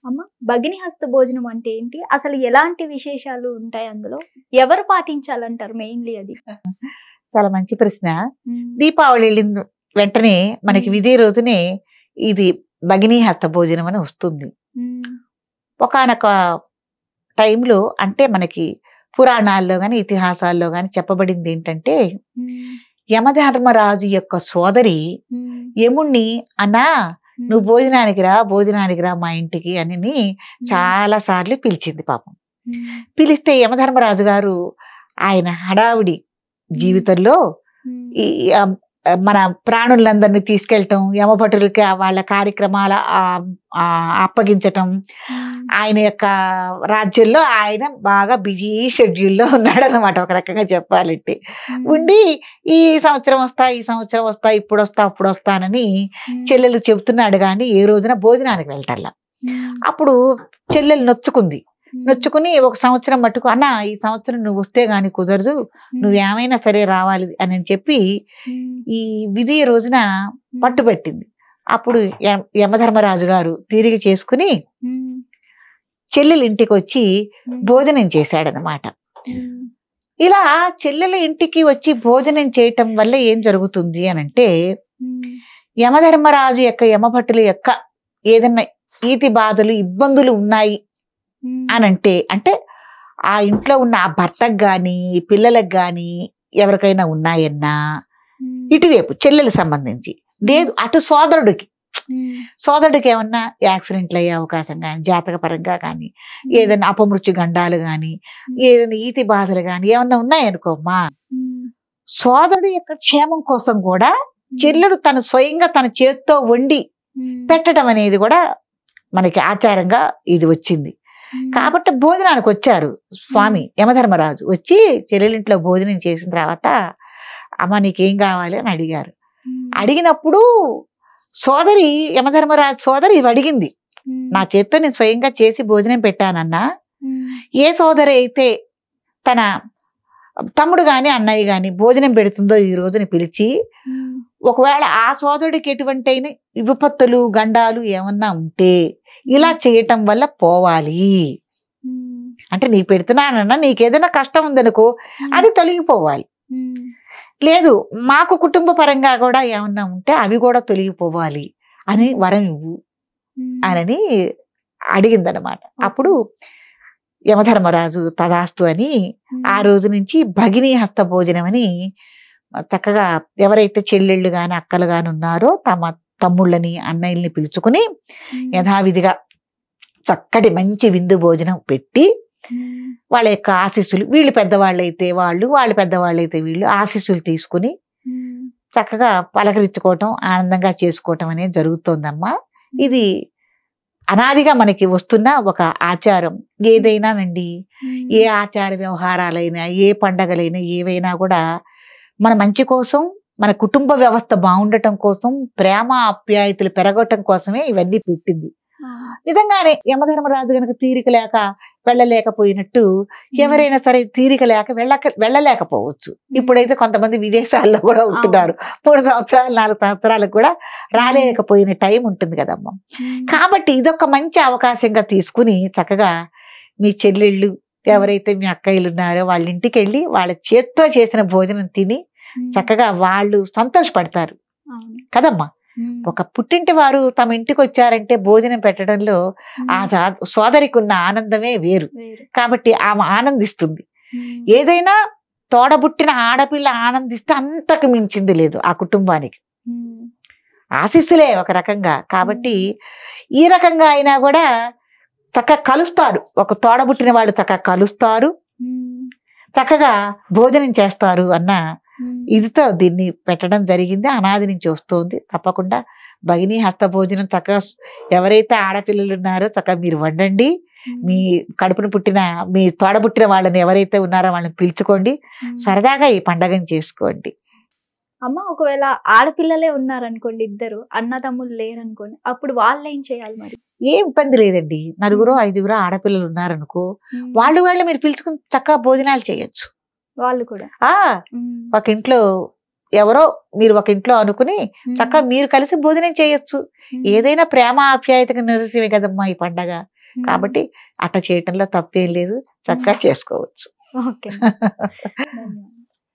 అమ్మ, భగిని హస్త భోజనం అంటే ఏంటి? అసలు ఎలాంటి విశేషాలు ఉంటాయి అందులో? ఎవరు పాటించాలంటారు మెయిన్‌లీ అది? చాలా మంచి ప్రశ్న. హ్మ్. దీపావళి వెళ్ళిన వెంటనే మనకి హ్మ్. ఇదే రోజునే ఇది భగినీ హస్త భోజనం అని వస్తుంది. హ్మ్. ఒకానొక టైంలో అంటే మనకి పురాణాల్లో గాని, ఇతిహాసాల్లో గాని చెప్పబడింది ఏంటంటే, హ్మ్. యమధర్మరాజు యొక్క సోదరి హ్మ్. యముణ్ణి "అన్నా హ్మ్. నువ్వు భోజనానికి రా మా ఇంటికి" అని చాలా సార్లు పిలిచింది పాపం. హ్మ్. పిలిస్తే యమధర్మరాజు గారు ఆయన హడావిడి జీవితంలో హ్మ్. ఈ మన ప్రాణులందరినీ తీసుకెళ్ళటం, యమభటులకి వాళ్ళ కార్యక్రమాల అప్పగించటం, హ్మ్. ఆయన యొక్క రాజ్యంలో ఆయన బాగా బిజీ షెడ్యూల్‌లో ఉన్నాడనమాట ఒక రకంగా చెప్పాలంటే. హ్మ్. ఉండి ఈ సంవత్సరం వస్తా, అప్పుడొస్తానని హ్మ్. చెల్లెలు చెబుతున్నాడు గానీ, ఏ రోజున భోజనానికి వెళ్ళటల్లా. హ్మ్. అప్పుడు చెల్లెలు నొచ్చుకుంది. నొచ్చుకుని ఒక సంవత్సరం మట్టుకు "అన్నా ఈ సంవత్సరం నువ్వు వస్తే గాని కుదరదు. నువ్వేమైనా సరే రావాలి" అని చెప్పి హ్మ్. ఈ విధి రోజున పట్టుబట్టింది. అప్పుడు యమధర్మరాజు గారు తీరిక చేసుకుని హ్మ్. చెల్లెల ఇంటికొచ్చి భోజనం చేశాడనమాట. హ్మ్. ఇలా చెల్లెల ఇంటికి వచ్చి భోజనం చేయటం వల్ల ఏం జరుగుతుంది అనంటే, హ్మ్. యమధర్మరాజు యొక్క యమభటుల యొక్క ఏదన్నా ఈతి బాధలు, ఇబ్బందులు ఉన్నాయి హ్మ్. అనంటే, అంటే ఆ ఇంట్లో ఉన్న ఆ భర్తకు గాని, పిల్లలకు గాని ఎవరికైనా ఉన్నాయన్నా, హ్మ్. ఇటువైపు చెల్లెలకు సంబంధించి లేదు అటు హ్మ్. సోదరుడికి ఏమన్నా యాక్సిడెంట్లు అయ్యే అవకాశం కానీ, జాతక పరంగా కానీ, ఏదైనా అపమృత్యు గండాలు కానీ, ఏదైనా ఈతి బాధలు కానీ ఏమన్నా ఉన్నాయనుకోమ్మా, హ్మ్. సోదరుడు యొక్క క్షేమం కోసం కూడా చెల్లెడు తను స్వయంగా తన చేత్తో వండి హ్మ్. పెట్టడం అనేది కూడా మనకి ఆచారంగా ఇది వచ్చింది. కాబట్టి భోజనానికి వచ్చారు స్వామి యమధర్మరాజు. వచ్చి చెల్లెలింట్లో భోజనం చేసిన తర్వాత, "అమ్మ నీకేం కావాలి" అని అడిగారు. అడిగినప్పుడు యమధర్మరాజు సోదరి ఇవి అడిగింది. "నా చేత్తో నేను స్వయంగా చేసి భోజనం పెట్టానన్నా, ఏ సోదరి అయితే తన తమ్ముడు గాని అన్నయ్య గాని భోజనం పెడుతుందో ఈ రోజుని పిలిచి, ఒకవేళ ఆ సోదరుడికి ఎటువంటి విపత్తులు గండాలు ఏమన్నా ఉంటే ఇలా చేయటం వల్ల పోవాలి. అంటే నీకు పెడుతున్నానన్నా నీకేదైనా కష్టం ఉందనుకో అది తొలగిపోవాలి. లేదు మాకు కుటుంబ పరంగా కూడా ఏమన్నా ఉంటే అవి కూడా తొలగిపోవాలి అని వరం ఇవ్వు" అని అడిగిందనమాట. అప్పుడు యమధర్మరాజు తదాస్తు అని ఆ రోజు నుంచి భగినీ హస్త భోజనం అని చక్కగా ఎవరైతే చెల్లెళ్ళు గాని అక్కలు గాని ఉన్నారో తమ తమ్ముళ్ళని అన్నయ్యల్ని పిలుచుకుని యథావిధిగా చక్కటి మంచి విందు భోజనం పెట్టి వాళ్ళ యొక్క ఆశీస్సులు, వీళ్ళు పెద్దవాళ్ళైతే వాళ్ళు పెద్దవాళ్ళైతే వీళ్ళు ఆశీస్సులు తీసుకుని చక్కగా పలకరించుకోవటం, ఆనందంగా చేసుకోవటం అనేది జరుగుతోందమ్మా. ఇది అనాదిగా మనకి వస్తున్న ఒక ఆచారం. ఏదైనానండి, ఏ ఆచార వ్యవహారాలైనా, ఏ పండగలైనా, ఏవైనా కూడా మన మంచి కోసం, మన కుటుంబ వ్యవస్థ బాగుండటం కోసం, ప్రేమ ఆప్యాయతలు పెరగటం కోసమే ఇవన్నీ పెట్టింది. నిజంగానే యమధర్మరాజు గనక తీరిక లేక వెళ్ళలేకపోయినట్టు, ఎవరైనా సరే తీరిక లేక వెళ్ళలేకపోవచ్చు. ఇప్పుడైతే కొంతమంది విదేశాల్లో కూడా ఉంటున్నారు. 3 సంవత్సరాలు 4 సంవత్సరాలకు కూడా రాలేకపోయిన టైం ఉంటుంది కదమ్మా. కాబట్టి ఇదొక మంచి అవకాశంగా తీసుకుని చక్కగా మీ చెల్లెళ్ళు ఎవరైతే మీ అక్కయ్యలు ఉన్నారో వాళ్ళ ఇంటికి వెళ్ళి వాళ్ళ చేత్తో చేసిన భోజనం తిని చక్కగా వాళ్ళు సంతోషపడతారు కదమ్మా. ఒక పుట్టింటి వారు తమ ఇంటికి వచ్చారంటే భోజనం పెట్టడంలో ఆ సోదరికి ఉన్న ఆనందమే వేరు. కాబట్టి ఆమె ఆనందిస్తుంది. ఏదైనా తోడబుట్టిన ఆడపిల్ల ఆనందిస్తే అంతకు మించింది లేదు ఆ కుటుంబానికి. ఆశీస్సులే ఒక రకంగా. కాబట్టి ఈ రకంగా అయినా కూడా చక్కగా కలుస్తారు. ఒక తోడబుట్టిన వాళ్ళు చక్కగా కలుస్తారు, చక్కగా భోజనం చేస్తారు అన్న ఇదితో దీన్ని పెట్టడం జరిగింది. అనాది నుంచి వస్తుంది. తప్పకుండా భగినీ హస్త భోజనం చక్కగా ఎవరైతే ఆడపిల్లలు ఉన్నారో చక్కగా మీరు వండండి. మీ కడుపున పుట్టిన మీ తోడబుట్టిన వాళ్ళని ఎవరైతే ఉన్నారో వాళ్ళని పిలుచుకోండి. సరదాగా ఈ పండగను చేసుకోండి. అమ్మ, ఒకవేళ ఆడపిల్లలే ఉన్నారనుకోండి, ఇద్దరు అన్నదమ్ములు లేరనుకోండి, అప్పుడు వాళ్ళు ఏం చేయాలి మరి? ఏం ఇబ్బంది లేదండి. 4 5 ఆడపిల్లలు ఉన్నారనుకో, వాళ్ళు మీరు పిలుచుకుని చక్కగా భోజనాలు చేయొచ్చు. వాళ్ళు కూడా ఒక ఇంట్లో ఎవరో మీరు ఒక ఇంట్లో అనుకుని చక్కగా మీరు కలిసి భోజనం చేయొచ్చు. ఏదైనా ప్రేమ ఆప్యాయతకు నిరసమే కదమ్మా ఈ పండగ. కాబట్టి అట్లా చేయటంలో తప్పేం లేదు, చక్కగా చేసుకోవచ్చు. ఓకే.